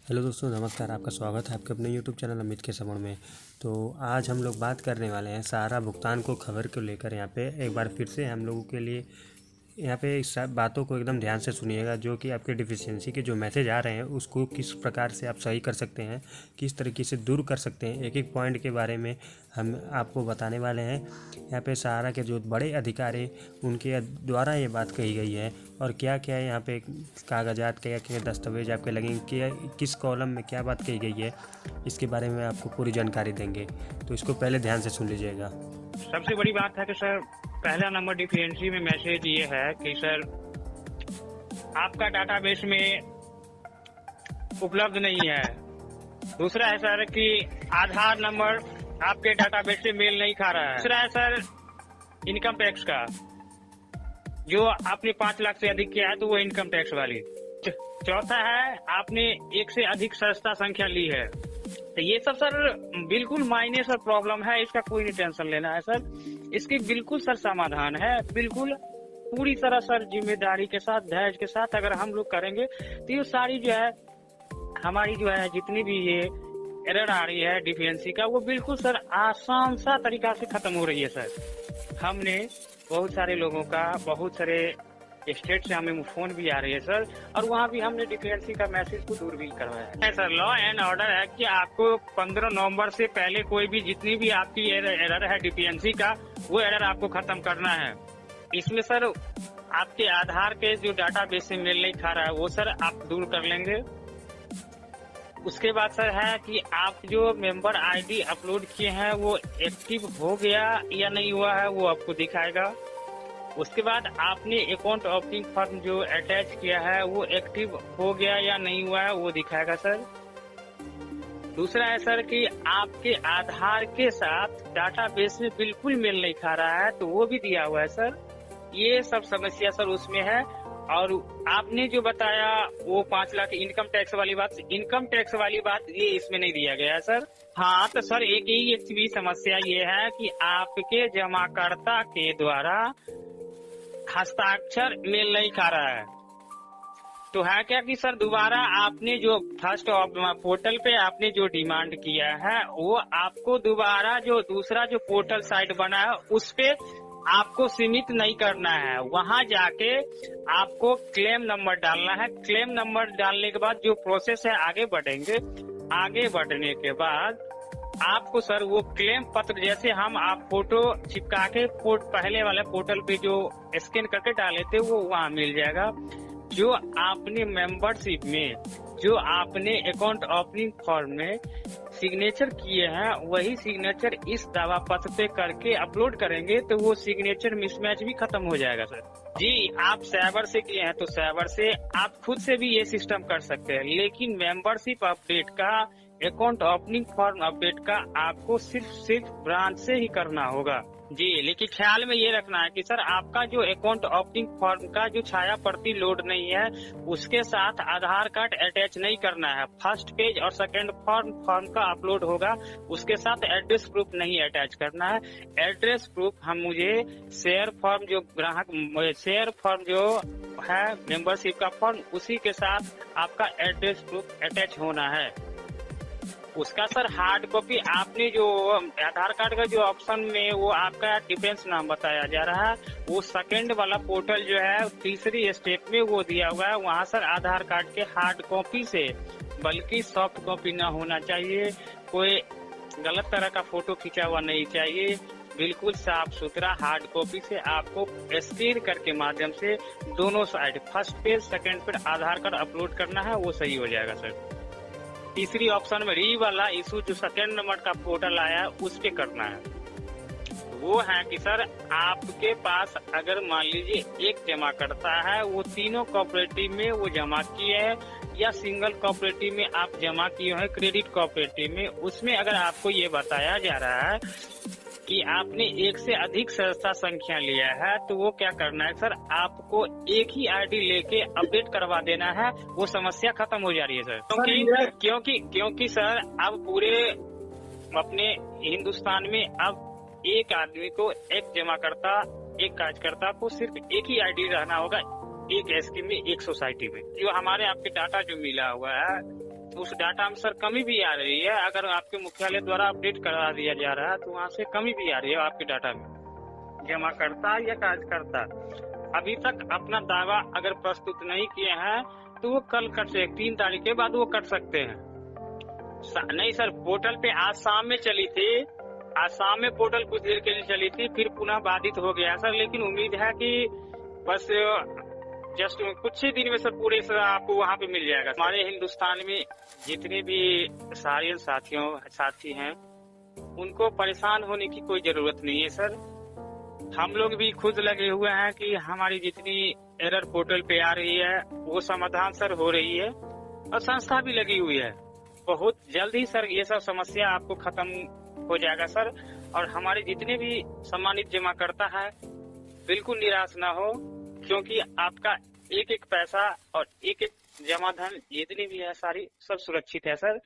Hello दोस्तों, नमस्कार। आपका स्वागत है आपके अपने यूट्यूब चैनल अमित के श्रवण में। तो आज हम लोग बात करने वाले हैं सहारा भुगतान को खबर को लेकर। यहाँ पे एक बार फिर से हम लोगों के लिए यहाँ पे इस सब बातों को एकदम ध्यान से सुनिएगा, जो कि आपके डिफिशियंसी के जो मैसेज आ रहे हैं उसको किस प्रकार से आप सही कर सकते हैं, किस तरीके से दूर कर सकते हैं। एक एक पॉइंट के बारे में हम आपको बताने वाले हैं। यहाँ पे सहारा के जो बड़े अधिकारी उनके द्वारा ये बात कही गई है, और क्या क्या यहाँ पे कागजात क्या क्या दस्तावेज आपके लगेंगे, क्या किस कॉलम में क्या बात कही गई है, इसके बारे में आपको पूरी जानकारी देंगे। तो इसको पहले ध्यान से सुन लीजिएगा। सबसे बड़ी बात है कि सर पहला नंबर डिफिशियंसी में मैसेज ये है कि सर आपका डाटाबेस में उपलब्ध नहीं है। दूसरा है सर कि आधार नंबर आपके डाटाबेस से मेल नहीं खा रहा है। तीसरा है सर इनकम टैक्स का, जो आपने 5 लाख से अधिक किया है तो वो इनकम टैक्स वाली। चौथा है आपने एक से अधिक सदस्यता संख्या ली है। तो ये सब सर बिल्कुल मायने सर प्रॉब्लम है, इसका कोई नहीं टेंशन लेना है सर। इसकी बिल्कुल सर समाधान है, बिल्कुल पूरी तरह सर जिम्मेदारी के साथ, धैर्य के साथ अगर हम लोग करेंगे तो ये सारी जो है हमारी जो है जितनी भी ये एरर आ रही है डिफिशियंसी का, वो बिल्कुल सर आसान सा तरीका से खत्म हो रही है सर। हमने बहुत सारे लोगों का, बहुत सारे स्टेट से हमें फोन भी आ रही है सर, और वहाँ भी हमने डिफिशियंसी का मैसेज को दूर भी करवाया है सर। लॉ एंड ऑर्डर है कि आपको 15 नवंबर से पहले कोई भी जितनी भी आपकी एरर है डिफिशियंसी का, वो एरर आपको खत्म करना है। इसमें सर आपके आधार के जो डाटाबेस से मेल नहीं खा रहा है वो सर आप दूर कर लेंगे। उसके बाद सर है कि आप जो मेंबर आईडी अपलोड किए हैं वो एक्टिव हो गया या नहीं हुआ है, वो आपको दिखाएगा। उसके बाद आपने अकाउंट ओपनिंग फॉर्म जो अटैच किया है वो एक्टिव हो गया या नहीं हुआ है, वो दिखाएगा सर। दूसरा है सर कि आपके आधार के साथ डाटाबेस में बिल्कुल मेल नहीं खा रहा है, तो वो भी दिया हुआ है सर। ये सब समस्या सर उसमें है। और आपने जो बताया वो 5 लाख इनकम टैक्स वाली बात, इनकम टैक्स वाली बात ये इसमें नहीं दिया गया है सर। हाँ, तो सर एक भी समस्या ये है कि आपके जमाकर्ता के द्वारा हस्ताक्षर मेल नहीं खा रहा है। तो है क्या कि सर दोबारा आपने जो फर्स्ट पोर्टल पे आपने जो डिमांड किया है वो आपको दोबारा जो दूसरा जो पोर्टल साइट बना है उस पे आपको सीमित नहीं करना है। वहां जाके आपको क्लेम नंबर डालना है। क्लेम नंबर डालने के बाद जो प्रोसेस है आगे बढ़ेंगे। आगे बढ़ने के बाद आपको सर वो क्लेम पत्र, जैसे हम आप फोटो चिपका के पहले वाले पोर्टल पे जो स्कैन करके डाले थे वो वहाँ मिल जाएगा। जो आपने मेंबरशिप में, जो आपने अकाउंट ओपनिंग फॉर्म में सिग्नेचर किए हैं वही सिग्नेचर इस दावा पत्र पे करके अपलोड करेंगे तो वो सिग्नेचर मिसमैच भी खत्म हो जाएगा सर। जी, आप साइबर से किए हैं तो साइबर से आप खुद से भी ये सिस्टम कर सकते हैं, लेकिन मेंबरशिप अपडेट का, अकाउंट ओपनिंग फॉर्म अपडेट का आपको सिर्फ ब्रांच से ही करना होगा। जी, लेकिन ख्याल में ये रखना है कि सर आपका जो अकाउंट ओपनिंग फॉर्म का जो छाया प्रति लोड नहीं है उसके साथ आधार कार्ड अटैच नहीं करना है। फर्स्ट पेज और सेकंड फॉर्म का अपलोड होगा, उसके साथ एड्रेस प्रूफ नहीं अटैच करना है। एड्रेस प्रूफ हम मुझे शेयर फॉर्म जो शेयर फॉर्म जो है मेंबरशिप का फॉर्म, उसी के साथ आपका एड्रेस प्रूफ अटैच होना है। उसका सर हार्ड कॉपी आपने जो आधार कार्ड का जो ऑप्शन में वो आपका डिफेंस नाम बताया जा रहा है, वो सेकंड वाला पोर्टल जो है तीसरी स्टेप में वो दिया हुआ है। वहाँ सर आधार कार्ड के हार्ड कॉपी से, बल्कि सॉफ्ट कॉपी ना होना चाहिए, कोई गलत तरह का फोटो खींचा हुआ नहीं चाहिए, बिल्कुल साफ सुथरा हार्ड कॉपी से आपको स्कैन करके माध्यम से दोनों side, first page second page Aadhaar card upload करना है, वो सही हो जाएगा सर। तीसरी ऑप्शन में री वाला इशू जो सेकंड नंबर का पोर्टल आया है उस पे करना है। वो है कि सर आपके पास अगर मान लीजिए एक जमा करता है, वो तीनों कोऑपरेटिव में वो जमा किए हैं या सिंगल कोऑपरेटिव में आप जमा किए हैं, क्रेडिट कोऑपरेटिव में, उसमें अगर आपको ये बताया जा रहा है कि आपने एक से अधिक सदस्यता संख्या लिया है तो वो क्या करना है सर, आपको एक ही आईडी लेके अपडेट करवा देना है, वो समस्या खत्म हो जा रही है सर। क्योंकि सर अब पूरे अपने हिंदुस्तान में अब एक आदमी को, एक जमाकर्ता, एक कार्यकर्ता को सिर्फ एक ही आईडी रहना होगा, एक स्कीम में, एक सोसाइटी में। जो हमारे आपके डाटा जो मिला हुआ है उस डाटा में सर कमी भी आ रही है। अगर आपके मुख्यालय द्वारा अपडेट करा दिया जा रहा है तो वहाँ से कमी भी आ रही है आपके डाटा में, जमा करता या कार्यकर्ता अभी तक अपना दावा अगर प्रस्तुत नहीं किए हैं तो वो कल कर सकते, 3 तारीख के बाद वो कर सकते हैं। नहीं सर, पोर्टल पे आज शाम में चली थी, आज शाम में पोर्टल कुछ देर के लिए चली थी, फिर पुनः बाधित हो गया सर। लेकिन उम्मीद है कि बस जस्ट कुछ ही दिन में सर पूरे सर आपको वहाँ पे मिल जाएगा। हमारे हिंदुस्तान में जितने भी सारे साथी हैं उनको परेशान होने की कोई जरूरत नहीं है सर। हम लोग भी खुद लगे हुए हैं कि हमारी जितनी एरर पोर्टल पे आ रही है वो समाधान सर हो रही है, और संस्था भी लगी हुई है। बहुत जल्द ही सर ये सब समस्या आपको खत्म हो जाएगा सर। और हमारे जितने भी सम्मानित जमाकर्ता है बिल्कुल निराश ना हो, क्योंकि आपका एक एक पैसा और एक एक जमा धन जितनी भी है सारी सब सुरक्षित है सर।